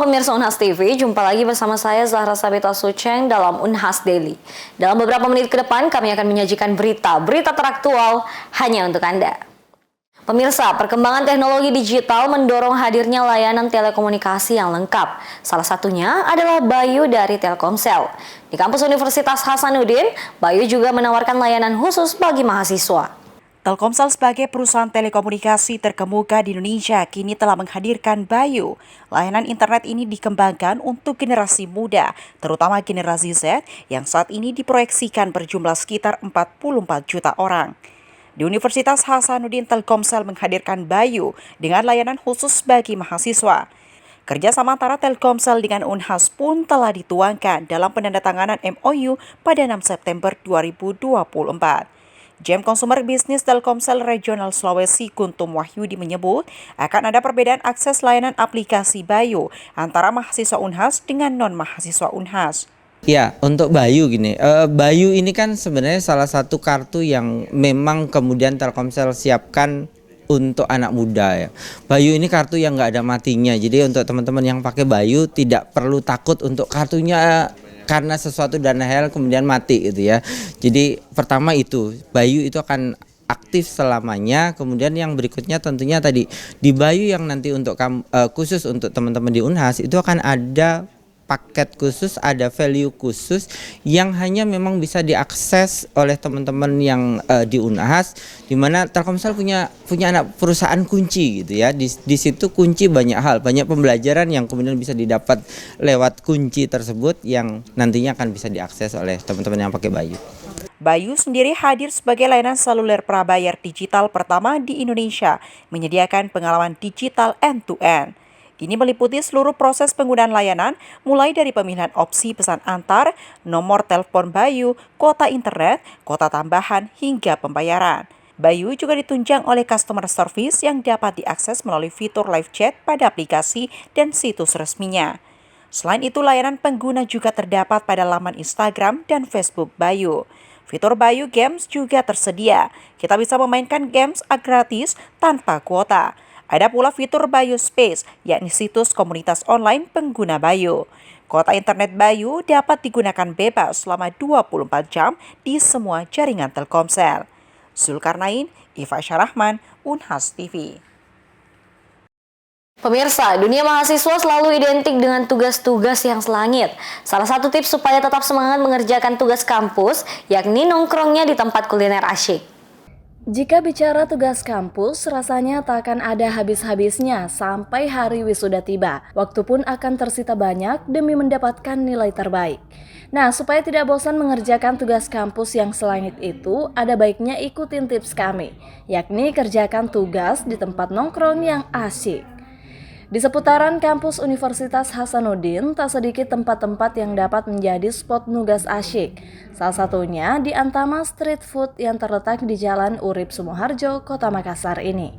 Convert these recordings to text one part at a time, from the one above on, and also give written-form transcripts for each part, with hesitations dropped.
pemirsa Unhas TV, jumpa lagi bersama saya Zahra Sabita Suceng dalam Unhas Daily. Dalam beberapa menit ke depan kami akan menyajikan berita teraktual hanya untuk Anda. Pemirsa, perkembangan teknologi digital mendorong hadirnya layanan telekomunikasi yang lengkap. Salah satunya adalah Bayu dari Telkomsel. Di kampus Universitas Hasanuddin, Bayu juga menawarkan layanan khusus bagi mahasiswa. Telkomsel sebagai perusahaan telekomunikasi terkemuka di Indonesia kini telah menghadirkan Bayu. Layanan internet ini dikembangkan untuk generasi muda, terutama generasi Z yang saat ini diproyeksikan berjumlah sekitar 44 juta orang. Di Universitas Hasanuddin, Telkomsel menghadirkan Bayu dengan layanan khusus bagi mahasiswa. Kerjasama antara Telkomsel dengan Unhas pun telah dituangkan dalam penandatanganan MOU pada 6 September 2024. GM Consumer Business Telkomsel Regional Sulawesi Kuntum Wahyudi menyebut akan ada perbedaan akses layanan aplikasi Bayu antara mahasiswa Unhas dengan non-mahasiswa Unhas. Ya, untuk Bayu gini, Bayu ini kan sebenarnya salah satu kartu yang memang kemudian Telkomsel siapkan untuk anak muda ya. Bayu ini kartu yang nggak ada matinya, jadi untuk teman-teman yang pakai Bayu tidak perlu takut untuk kartunya karena sesuatu dana hal kemudian mati gitu ya. Jadi pertama itu Bayu itu akan aktif selamanya. Kemudian yang berikutnya tentunya tadi di Bayu yang nanti untuk khusus untuk teman-teman di Unhas itu akan ada paket khusus, ada value khusus yang hanya memang bisa diakses oleh teman-teman yang di Unhas, di mana Telkomsel punya anak perusahaan kunci gitu ya. Di situ kunci banyak hal, banyak pembelajaran yang kemudian bisa didapat lewat kunci tersebut yang nantinya akan bisa diakses oleh teman-teman yang pakai Bayu. Bayu sendiri hadir sebagai layanan seluler prabayar digital pertama di Indonesia, menyediakan pengalaman digital end-to-end. Ini meliputi seluruh proses penggunaan layanan, mulai dari pemilihan opsi pesan antar, nomor telepon Bayu, kuota internet, kuota tambahan, hingga pembayaran. Bayu juga ditunjang oleh customer service yang dapat diakses melalui fitur live chat pada aplikasi dan situs resminya. Selain itu, layanan pengguna juga terdapat pada laman Instagram dan Facebook Bayu. Fitur Bayu Games juga tersedia. Kita bisa memainkan games gratis tanpa kuota. Ada pula fitur Bayu Space, yakni situs komunitas online pengguna Bayu. Kuota internet Bayu dapat digunakan bebas selama 24 jam di semua jaringan Telkomsel. Zulkarnain, Iva Syarahman, Unhas TV. Pemirsa, dunia mahasiswa selalu identik dengan tugas-tugas yang selangit. Salah satu tips supaya tetap semangat mengerjakan tugas kampus, yakni nongkrongnya di tempat kuliner asyik. Jika bicara tugas kampus, rasanya tak akan ada habis-habisnya sampai hari wisuda tiba. Waktu pun akan tersita banyak demi mendapatkan nilai terbaik. Nah, supaya tidak bosan mengerjakan tugas kampus yang selangit itu, ada baiknya ikutin tips kami, yakni kerjakan tugas di tempat nongkrong yang asyik. Di seputaran kampus Universitas Hasanuddin, tak sedikit tempat-tempat yang dapat menjadi spot nugas asyik. Salah satunya di Antama Street Food yang terletak di Jalan Urip Sumoharjo, Kota Makassar ini.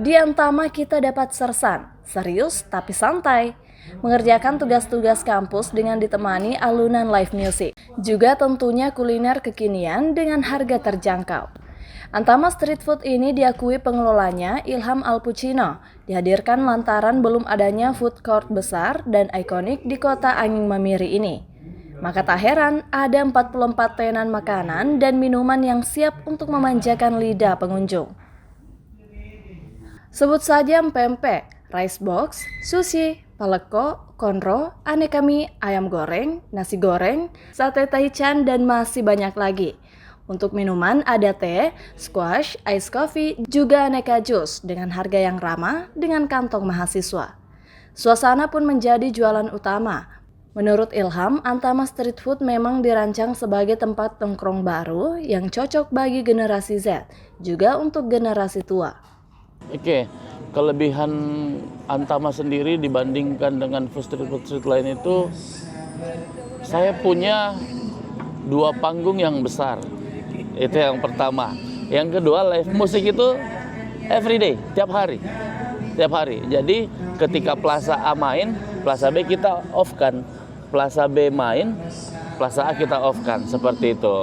Di Antama kita dapat sersan, serius tapi santai, mengerjakan tugas-tugas kampus dengan ditemani alunan live music. Juga tentunya kuliner kekinian dengan harga terjangkau. Antama Street Food ini diakui pengelolanya Ilham Alpucino, dihadirkan lantaran belum adanya food court besar dan ikonik di kota Angin Mamiri ini. Maka tak heran ada 44 tenan makanan dan minuman yang siap untuk memanjakan lidah pengunjung. Sebut saja empempe, rice box, sushi, paleko, konro, aneka mie, ayam goreng, nasi goreng, sate taichan, dan masih banyak lagi. Untuk minuman ada teh, squash, ice coffee, juga aneka jus dengan harga yang ramah dengan kantong mahasiswa. Suasana pun menjadi jualan utama. Menurut Ilham, Antama Street Food memang dirancang sebagai tempat nongkrong baru yang cocok bagi generasi Z, juga untuk generasi tua. Oke, kelebihan Antama sendiri dibandingkan dengan food street lain itu, saya punya 2 panggung yang besar. Itu yang pertama. Yang kedua, live musik itu everyday, tiap hari. Jadi ketika Plaza A main, Plaza B kita off kan. Plaza B main, Plaza A kita off kan. Seperti itu.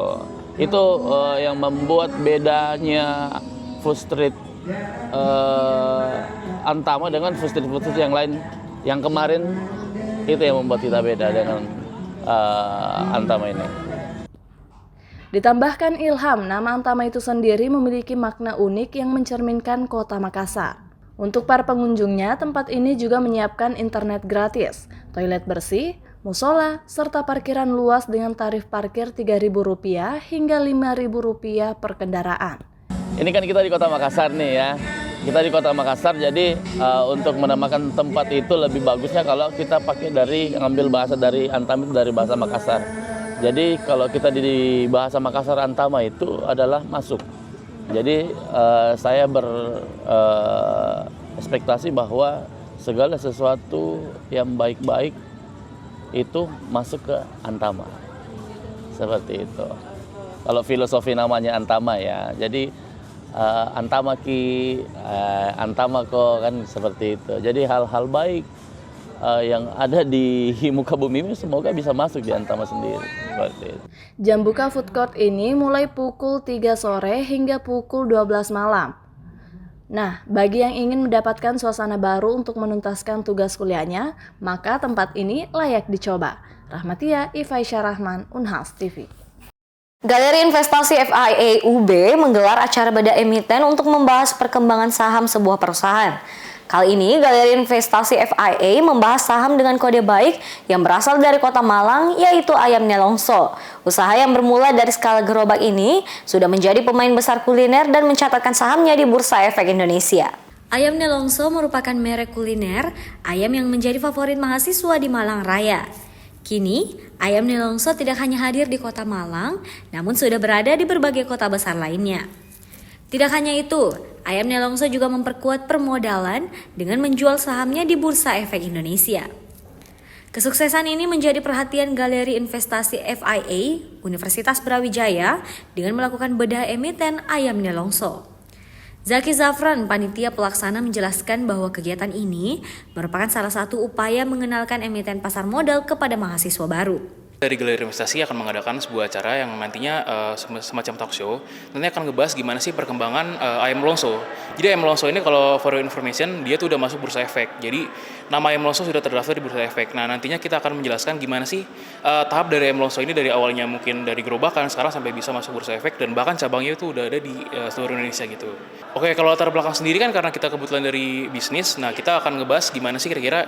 Itu yang membuat bedanya food street Antama dengan food street yang lain yang kemarin itu yang membuat kita beda dengan Antama ini. Ditambahkan Ilham, nama Antama itu sendiri memiliki makna unik yang mencerminkan kota Makassar. Untuk para pengunjungnya, tempat ini juga menyiapkan internet gratis, toilet bersih, musola, serta parkiran luas dengan tarif parkir Rp3.000 hingga Rp5.000 per kendaraan. Ini kan kita di kota Makassar nih ya. Kita di kota Makassar, jadi untuk menamakan tempat itu lebih bagusnya kalau kita pakai ngambil bahasa dari Antama itu dari bahasa Makassar. Jadi kalau kita di bahasa Makassar Antama itu adalah masuk. Jadi saya berekspektasi bahwa segala sesuatu yang baik-baik itu masuk ke Antama. Seperti itu. Kalau filosofi namanya Antama ya. Jadi Antama Antama ko kan seperti itu. Jadi hal-hal baik yang ada di muka bumi ini semoga bisa masuk di Antama sendiri. Seperti itu. Jam buka food court ini mulai pukul 3 sore hingga pukul 12 malam. Nah, bagi yang ingin mendapatkan suasana baru untuk menuntaskan tugas kuliahnya, maka tempat ini layak dicoba. Rahmatia Ifaisyah Rahman, Unhas TV. Galeri Investasi FIA UB menggelar acara bedah emiten untuk membahas perkembangan saham sebuah perusahaan. Kali ini, Galeri Investasi FIA membahas saham dengan kode baik yang berasal dari Kota Malang, yaitu Ayam Nelongso. Usaha yang bermula dari skala gerobak ini sudah menjadi pemain besar kuliner dan mencatatkan sahamnya di Bursa Efek Indonesia. Ayam Nelongso merupakan merek kuliner ayam yang menjadi favorit mahasiswa di Malang Raya. Kini, Ayam Nelongso tidak hanya hadir di Kota Malang, namun sudah berada di berbagai kota besar lainnya. Tidak hanya itu, Ayam Nelongso juga memperkuat permodalan dengan menjual sahamnya di Bursa Efek Indonesia. Kesuksesan ini menjadi perhatian Galeri Investasi FIA Universitas Brawijaya dengan melakukan bedah emiten Ayam Nelongso. Zaki Zafran, panitia pelaksana, menjelaskan bahwa kegiatan ini merupakan salah satu upaya mengenalkan emiten pasar modal kepada mahasiswa baru. Dari Galeri Investasi akan mengadakan sebuah acara yang nantinya semacam talk show. Nanti akan ngebahas gimana sih perkembangan Ayam Nelongso. Jadi Ayam Nelongso ini kalau for your information, dia tuh udah masuk Bursa Efek. Jadi nama Ayam Nelongso sudah terdaftar di Bursa Efek. Nah, nantinya kita akan menjelaskan gimana sih tahap dari Ayam Nelongso ini dari awalnya mungkin dari gerobakan sekarang sampai bisa masuk Bursa Efek dan bahkan cabangnya itu udah ada di seluruh Indonesia gitu. Oke, kalau latar belakang sendiri kan karena kita kebetulan dari bisnis, nah kita akan ngebahas gimana sih kira-kira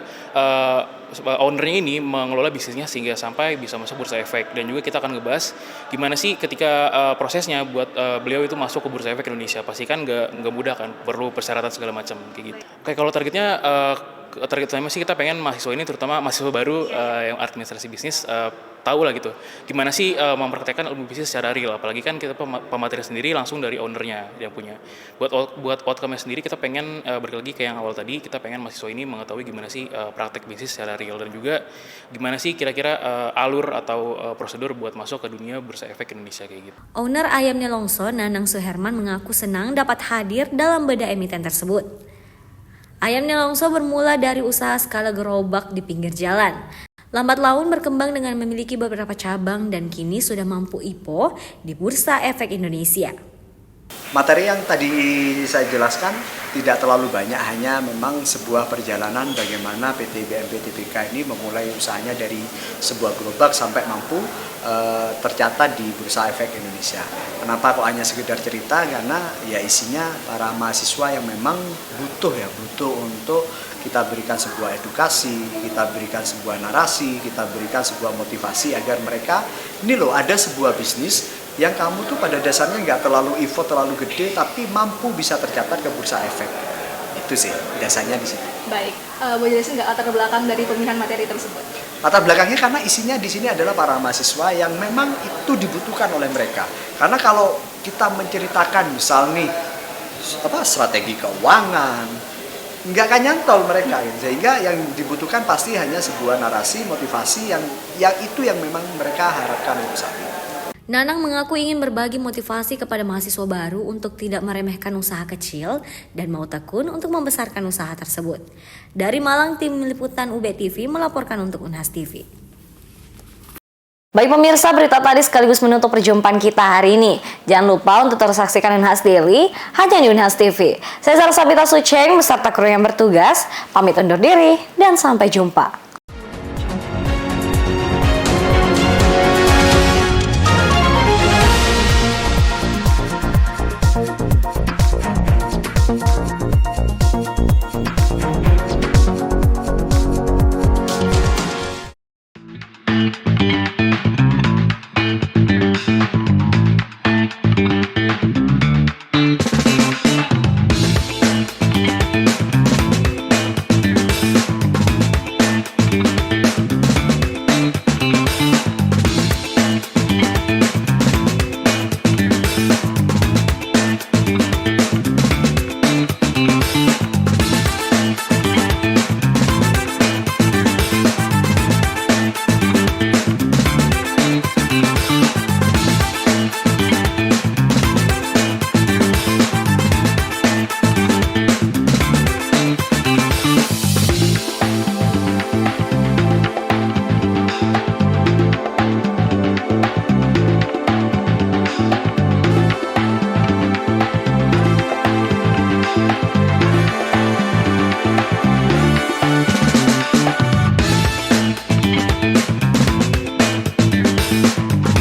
ownernya ini mengelola bisnisnya sehingga sampai bisa masuk Bursa Efek, dan juga kita akan ngebahas gimana sih ketika prosesnya buat beliau itu masuk ke Bursa Efek Indonesia. Pasti kan nggak mudah kan, perlu persyaratan segala macam kayak gitu. Oke, kalau targetnya target utama sih kita pengen mahasiswa ini, terutama mahasiswa baru yang administrasi bisnis, tahu lah gitu gimana sih mempraktekkan ilmu bisnis secara real, apalagi kan kita pemateri sendiri langsung dari ownernya yang punya. Buat outcome-nya sendiri kita pengen balik lagi ke yang awal tadi, kita pengen mahasiswa ini mengetahui gimana sih praktek bisnis secara real dan juga gimana sih kira-kira alur atau prosedur buat masuk ke dunia Bursa Efek Indonesia kayak gitu. Owner Ayam Nelongso, Nanang Suherman, mengaku senang dapat hadir dalam bedah emiten tersebut. Ayam Nelongso bermula dari usaha skala gerobak di pinggir jalan. Lambat laun berkembang dengan memiliki beberapa cabang dan kini sudah mampu IPO di Bursa Efek Indonesia. Materi yang tadi saya jelaskan tidak terlalu banyak, hanya memang sebuah perjalanan bagaimana PT BMP Tbk ini memulai usahanya dari sebuah gerobak sampai mampu tercatat di Bursa Efek Indonesia. Kenapa kok hanya sekedar cerita? Karena ya isinya para mahasiswa yang memang butuh untuk kita berikan sebuah edukasi, kita berikan sebuah narasi, kita berikan sebuah motivasi agar mereka, ini loh ada sebuah bisnis yang kamu tuh pada dasarnya nggak terlalu effort terlalu gede tapi mampu bisa tercatat ke Bursa Efek. Itu sih dasarnya di sini. Baik, boleh jelasin nggak latar belakang dari pemilihan materi tersebut? Latar belakangnya karena isinya di sini adalah para mahasiswa yang memang itu dibutuhkan oleh mereka. Karena kalau kita menceritakan misal nih strategi keuangan, nggak akan nyantol mereka, sehingga yang dibutuhkan pasti hanya sebuah narasi motivasi yang itu yang memang mereka harapkan untuk saat ini. Nanang mengaku ingin berbagi motivasi kepada mahasiswa baru untuk tidak meremehkan usaha kecil dan mau tekun untuk membesarkan usaha tersebut. Dari Malang, tim liputan UB TV melaporkan untuk Unhas TV. Baik pemirsa, berita tadi sekaligus menutup perjumpaan kita hari ini. Jangan lupa untuk terus saksikan Unhas Daily hanya di Unhas TV. Saya Sarah Sabita Sucheng beserta kru yang bertugas, pamit undur diri dan sampai jumpa.